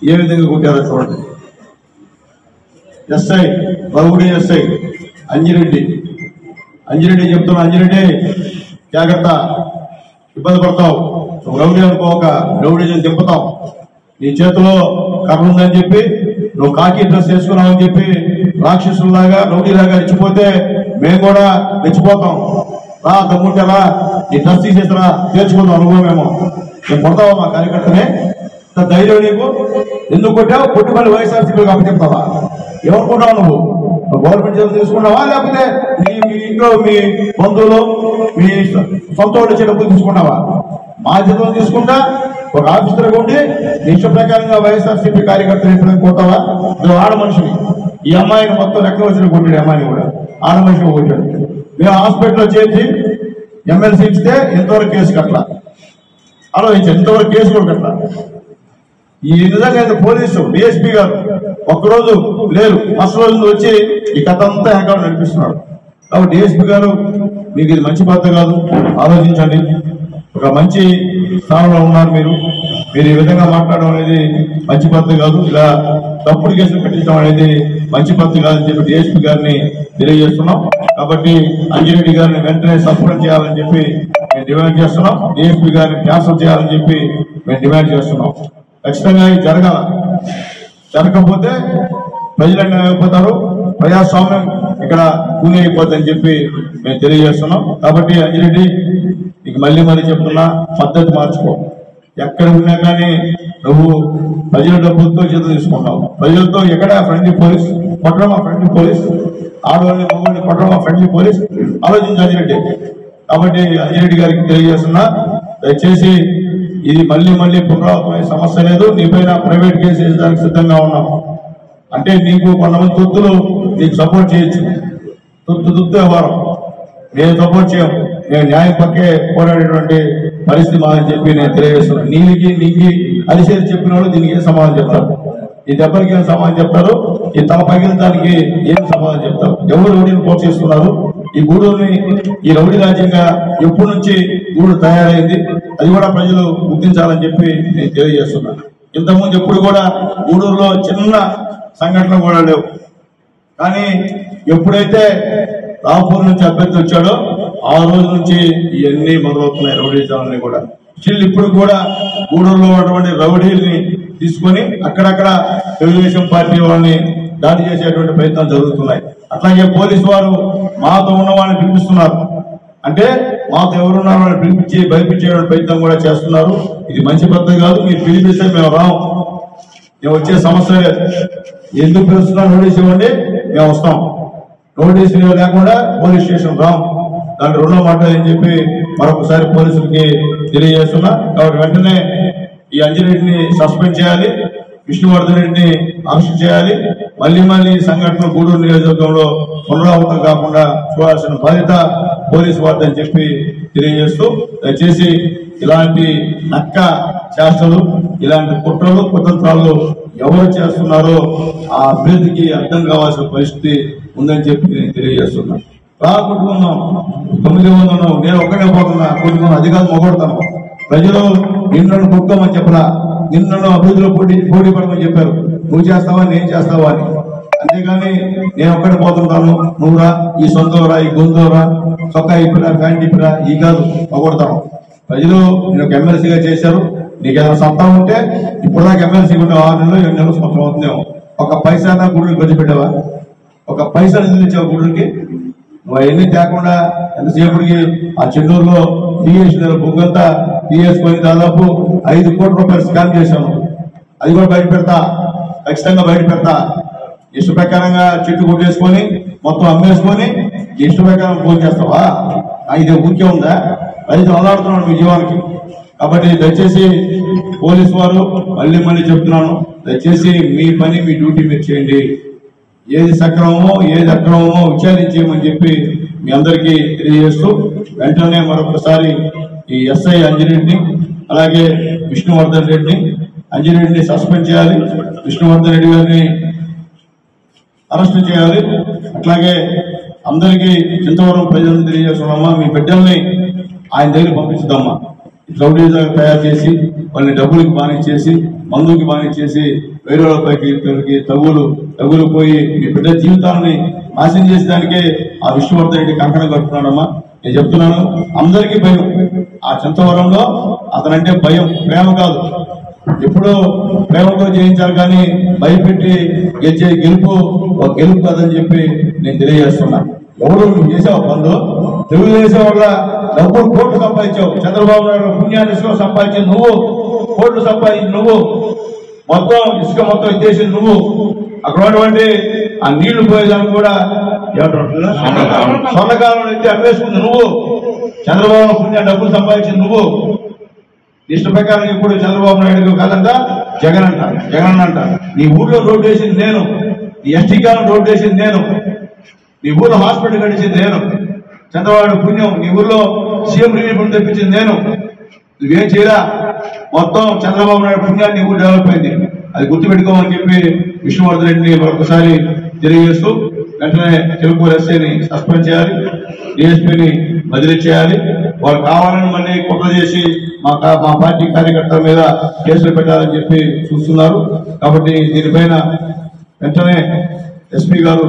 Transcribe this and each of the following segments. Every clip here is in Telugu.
ఏ విధంగా కొట్టారో చూడండి. ఎస్ఐ రౌడీ ఎస్ఐ అంజిరెడ్డి చెప్తున్నా, అంజిరెడ్డి జాగ్రత్త, ఇబ్బంది పడతావు, రౌడీ అనుకోక రౌడీని దింపుతావు, నీ చేతిలో కర్ర ఉందని చెప్పి నువ్వు కాకి డ్రెస్ వేసుకున్నావని చెప్పి రాక్షసులాగా రౌడీలాగా రెచ్చిపోతే మేము కూడా రెచ్చిపోతాం. రా దమ్ముంటే రా, నీ డ్రెస్ తీసేసిరా, తేల్చుకుందాం అనుభవమేమో. నేను కొడతావా మా కార్యకర్తనే? ధైర్యం నీకు? ఎందుకు కొట్టావు? కొట్టి మళ్ళీ వైఎస్ఆర్సీపీకి అప్పచెప్తావా? ఏమనుకుంటావు నువ్వు? గవర్నమెంట్ జాబ్ తీసుకున్నావా, లేకపోతే మీ ఇంట్లో మీ బంధువులు మీ సొంత వాళ్ళు వచ్చే డబ్బులు తీసుకున్నావా? మా జీతం తీసుకుంటా ఒక ఆఫీసర్గా ఉండి ఇష్ట ప్రకారంగా వైఎస్ఆర్సీపీ కార్యకర్తలు ఎప్పుడైనా కొట్టావా? నువ్వు ఆడ మనిషిని, ఈ అమ్మాయిని మొత్తం లెక్క వచ్చిన కొట్టాడు, అమ్మాయిని కూడా ఆడ మనిషిని కొట్టాడు. మేము హాస్పిటల్లో చేర్చి ఎమ్మెల్సీ ఇస్తే ఎంతవరకు కేసు కట్ల ఆలోచించారు, ఎంతవరకు కేసు కూడా కట్ల. ఈ విధంగా పోలీసు డిఎస్పీ గారు ఒక్కరోజు లేరు, ఫస్ట్ రోజు వచ్చి ఈ కథ అంతా వెనకాల నడిపిస్తున్నాడు. కాబట్టి డిఎస్పీ గారు మీకు ఇది మంచి పద్ధతి కాదు, ఆలోచించండి. ఒక మంచి స్థానంలో ఉన్నారు మీరు ఈ విధంగా మాట్లాడడం అనేది మంచి పద్ధతి కాదు. ఇలా తప్పుడు కేసులు పెట్టించడం అనేది మంచి పద్ధతి కాదని చెప్పి డిఎస్పీ గారిని తెలియజేస్తున్నాం. కాబట్టి అంజిరెడ్డి గారిని వెంటనే సస్పెండ్ చేయాలని చెప్పి మేము డిమాండ్ చేస్తున్నాం. డిఎస్పీ గారిని ట్రాన్స్ఫర్ చేయాలని చెప్పి మేము డిమాండ్ చేస్తున్నాం. ఖచ్చితంగా ఇది జరగకపోతే ప్రజలు అయిపోతారు, ప్రజాస్వామ్యం ఇక్కడ కూని అయిపోతుందని చెప్పి మేము తెలియజేస్తున్నాం. కాబట్టి అంజిరెడ్డి నీకు మళ్ళీ చెప్తున్నా, పద్ధతి మార్చుకో. ఎక్కడ ఉన్నా కానీ నువ్వు ప్రజల డబ్బులతో జీతం తీసుకుంటావు. ప్రజలతో ఎక్కడ ఫ్రెండ్లీ పోలీస్ కొట్టడం, మా ఫ్రెండ్లీ పోలీస్, ఆడవాళ్ళని మగవాళ్ళని కొట్టడం, మా ఫ్రెండ్లీ పోలీస్. ఆలోచించి అంజిరెడ్డి. కాబట్టి అంజిరెడ్డి గారికి తెలియజేస్తున్నా, దయచేసి ఇది మళ్ళీ పునరావృతమైన సమస్య లేదు. నీపైన ప్రైవేట్ కేసు వేయడానికి సిద్ధంగా ఉన్నాం. అంటే నీకు కొంతమంది తొత్తులు నీకు సపోర్ట్ చేయొచ్చు, తొత్తు వ్యవహారం. నేను సపోర్ట్ చేయం, నేను న్యాయం పక్కే పోరాడేటువంటి పరిస్థితి మాదని చెప్పి నేను తెలియజేస్తున్నాను. నీకి అరిసేది చెప్పిన వాళ్ళు దీనికి ఏం సమాధానం చెప్తారు? ఈ దెబ్బలకి ఏం సమాధానం చెప్తారు? ఈ తల పగిలించడానికి ఏం సమాధానం చెప్తారు? ఎవరు రౌడీని ప్రోత్సహిస్తున్నారు? ఈ గూడూరుని ఈ రౌడీ రాజ్యంగా ఎప్పటి నుంచి గూడూరు తయారైంది, అది కూడా ప్రజలు గుర్తించాలని చెప్పి నేను తెలియజేస్తున్నాను. ఇంతకుముందు ఎప్పుడు కూడా గూడూరులో చిన్న సంఘటనలు కూడా లేవు. కానీ ఎప్పుడైతే రాంపూర్ నుంచి అభ్యర్థి వచ్చాడో ఆ రోజు నుంచి ఇవన్నీ మొదలవుతున్నాయి రౌడీజాలన్నీ కూడా. స్టిల్ ఇప్పుడు కూడా గూడూరులో ఉన్నటువంటి రౌడీల్ని తీసుకొని అక్కడక్కడ తెలుగుదేశం పార్టీ వాళ్ళని దాడి చేసేటువంటి ప్రయత్నాలు జరుగుతున్నాయి. అట్లాగే పోలీసు వారు మాతో ఉన్న వాళ్ళని పిలిపిస్తున్నారు. అంటే మాతో ఎవరున్నారు వాళ్ళని పిలిపించి భయపించేటువంటి ప్రయత్నం కూడా చేస్తున్నారు. ఇది మంచి పద్ధతి కాదు. మీరు పిలిపిస్తే మేము రాము, మేము వచ్చే సమస్య లేదు. ఎందుకు పిలుస్తున్నాం? నోటీస్ ఇవ్వండి, మేము వస్తాం. నోటీస్ లేకుండా పోలీస్ స్టేషన్ రాము. దాని రెండో మాట అని చెప్పి మరొకసారి పోలీసులకి తెలియజేస్తున్నా. కాబట్టి వెంటనే ఈ అంజిరెడ్డిని సస్పెండ్ చేయాలి, విష్ణువర్ధన్ రెడ్డిని అరెస్ట్ చేయాలి. మళ్ళీ సంఘటన గూడూరు నియోజకవర్గంలో పునరావృతం కాకుండా చూడాల్సిన బాధ్యత పోలీసు వారిని చెప్పి తెలియజేస్తూ, దయచేసి ఇలాంటి నక్క చేష్టలు, ఇలాంటి కుట్రలు కుతంత్రాలు ఎవరు చేస్తున్నారో ఆ అభ్యర్థికి అర్థం కావాల్సిన పరిస్థితి ఉందని చెప్పి నేను తెలియజేస్తున్నాను. రా కొట్టుకుందాం, 900 నేను ఒక్కడే పోతున్నా, కొట్టుకున్నా, అది కాదు మొగొడతాను. ప్రజలు నిన్నను కొట్టుకోమని చెప్పరా, నిన్నను అభివృద్ధిలో పోటీ పడమని చెప్పారు. నువ్వు చేస్తావా, నేను చేస్తావా అని. అంతేగాని నేను ఒక్కడే పోతుంటాను, నువ్వురా, ఈ సొంతరా, ఈ గొంతురా, చొక్కా ఇప్పిరా, ప్యాంట్ ఇప్పిరా, ఈ కాదు మొగొడతాను. ప్రజలు నేను ఒక ఎమ్మెల్సీగా చేశారు. నీకు ఏదైనా సొంత ఉంటే ఇప్పుడు దాకా ఎమ్మెల్సీ ఉంటే 6 నెలలు 7 నెలలు సంవత్సరం అవుతుందేమో. ఒక పైసా గుడికి గది పెట్టావా? ఒక పైసా నిధులిచ్చావు గుడికి? నువ్వు అవన్నీ తేకుండా ఎంతసేపటికి ఆ చెన్నూరులో టీఎస్ బుగ్గంతా టీఎస్కొని దాదాపు 5 కోట్ల రూపాయలు స్కామ్ చేశాను. అది కూడా బయట పెడతా, ఖచ్చితంగా బయట పెడతా. ఇష్ట ప్రకారంగా చెట్టు కొట్టేసుకొని మొత్తం అమ్మేసుకొని ఇష్ట ప్రకారం ఫోన్ చేస్తావా? ఇది ఊరికే ఉందా? రైతు అల్లాడుతున్నాడు మీ జీవానికి. కాబట్టి దయచేసి పోలీసు వారు మళ్ళీ చెప్తున్నాను, దయచేసి మీ పని మీ డ్యూటీ మీరు చేయండి. ఏది సక్రమమో ఏది అక్రమమో విచారించేయమని చెప్పి మీ అందరికీ తెలియజేస్తూ, వెంటనే మరొకసారి ఈ ఎస్ఐ అంజిరెడ్డిని అలాగే విష్ణువర్ధన్ రెడ్డిని, అంజిరెడ్డిని సస్పెండ్ చేయాలి, విష్ణువర్ధన్ రెడ్డి గారిని అరెస్ట్ చేయాలి. అట్లాగే అందరికీ చింతవరం ప్రజలను తెలియజేస్తున్నామా, మీ బిడ్డల్ని ఆయన దగ్గర పంపించుదామా. రౌడీగా తయారు చేసి వాళ్ళని డబ్బులకి బానిచ్చేసి మందుకి బానిచ్చేసి వేరే వాళ్ళపైకి తగులు పోయి మీ బిడ్డ జీవితాన్ని నాశనం చేసేదానికే ఆ విష్ణువర్ధన్ రెడ్డి కంకణం కట్టుకున్నాడమ్మా. నేను చెప్తున్నాను, అందరికీ భయం. ఆ చింతవరంలో అతనంటే భయం, ప్రేమ కాదు. ఎప్పుడో ప్రేమతో జయించాలి కానీ భయపెట్టి గెలిచే గెలుపు కాదని చెప్పి నేను తెలియజేస్తున్నా. ఎవరు నువ్వు చేసావు పనులు? తెలుగుదేశం వల్ల డబ్బులు కోట్లు సంపాదించావు. చంద్రబాబు నాయుడు పుణ్యాన్ని ఇసుక సంపాదించింది నువ్వు, కోట్లు సంపాదించింది నువ్వు, మొత్తం ఇసుక మొత్తం ఇచ్చేసింది నువ్వు. అక్కడ ఉన్నటువంటి ఆ నీళ్లు పోయేదానికి కూడా స్వర్ణకాలంలో ఇచ్చి అమ్మేసుకుంది నువ్వు. చంద్రబాబు పుణ్యాన్ని డబ్బులు సంపాదించింది నువ్వు. ఇష్ట ప్రకారం ఇప్పుడు చంద్రబాబు నాయుడు కాదంట, జగన్ అంట. నీ ఊర్లో రోడ్డు వేసింది నేను, నీ ఎస్టీ కాలం రోడ్డు వేసింది నేను, నీ ఊర్లో హాస్పిటల్ కట్టించింది నేను. చంద్రబాబు పుణ్యం నీ ఊర్లో సీఎం రిలీఫ్ తెప్పించింది నేను. నువ్వేం చేయరా? మొత్తం చంద్రబాబు నాయుడు పుణ్యాన్ని ఊరు డెవలప్ అయింది. అది గుర్తుపెట్టుకోమని చెప్పి విష్ణువర్ధన్ రెడ్డిని మరొకసారి తెలియజేస్తూ వెంటనే తెలుగు ఎస్ఐని సస్పెండ్ చేయాలి, డిఎస్పీని బదిలీ చేయాలి. వాళ్ళు కావాలని మళ్ళీ కుట్ర చేసి మా పార్టీ కార్యకర్తల మీద కేసులు పెట్టాలని చెప్పి చూస్తున్నారు. కాబట్టి దీనిపైన వెంటనే ఎస్పీ గారు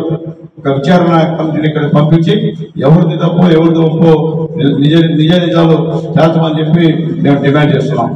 ఒక విచారణ కమిటీని ఇక్కడ పంపించి ఎవరిది తప్పో ఎవరిది ఒప్పో నిజాలు తేల్చమని చెప్పి మేము డిమాండ్ చేస్తున్నాం.